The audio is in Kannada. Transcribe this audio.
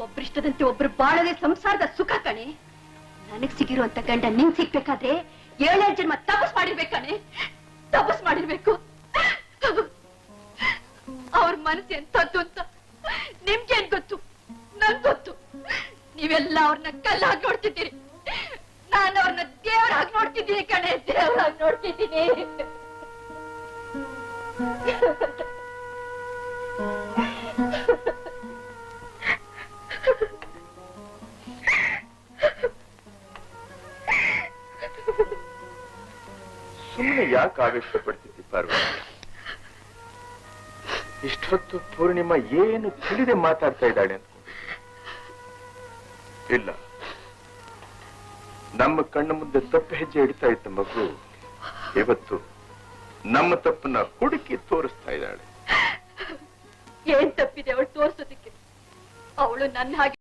ಒಬ್ಬರಿಷ್ಟದಂತೆ ಒಬ್ರು ಬಾಳದೆ ಸಂಸಾರದ ಸುಖ ಕಣೆ. ನನಗ್ ಸಿಗಿರುವಂತ ಗಂಡ ನಿಂಗ್ ಸಿಗ್ಬೇಕಾದ್ರೆ 7 ಜನ್ಮ ತಪಸ್ ಮಾಡಿರ್ಬೇಕಣೆ. ತಪಸ್ ಮಾಡಿರ್ಬೇಕು. ಅವ್ರ ಮನಸ್ಸು ಎಂತದ್ದು ಅಂತ ನಿಮ್ಗೇನ್ ಗೊತ್ತು? ನನ್ ಗೊತ್ತು. ನೀವೆಲ್ಲ ಅವ್ರನ್ನ ಕಲ್ಲಾಗಿ ನೋಡ್ತಿದ್ದೀರಿ. ನಾನು ಅವ್ರನ್ನ ದೇವರಾಗಿ ನೋಡ್ತಿದ್ದೀನಿ ಕಣೆ. ದೇವರಾಗಿ ನೋಡ್ತಿದ್ದೀನಿ. ಸುಮ್ಮನೆ ಯಾಕೆ ಆವೇಶ ಪಡ್ತಿದ್ದಿ ಪಾರ್ವತಿ? ಇಷ್ಟೊತ್ತು ಪೂರ್ಣಿಮಾ ಏನು ತಿಳಿದೆ ಮಾತಾಡ್ತಾ ಇದ್ದಾಳೆ ಅಂತ ಇಲ್ಲ. ನಮ್ಮ ಕಣ್ಣು ಮುಂದೆ ತಪ್ಪು ಹೆಜ್ಜೆ ಇಡ್ತಾ ಇದ್ದ ಮಗು ಇವತ್ತು ನಮ್ಮ ತಪ್ಪನ್ನ ಹುಡುಕಿ ತೋರಿಸ್ತಾ ಇದ್ದಾಳೆ. ಏನ್ ತಪ್ಪಿದೆ ಅವಳು ತೋರ್ಸೋದಕ್ಕೆ? ಅವಳು ನನ್ನ ಹಾಗೆ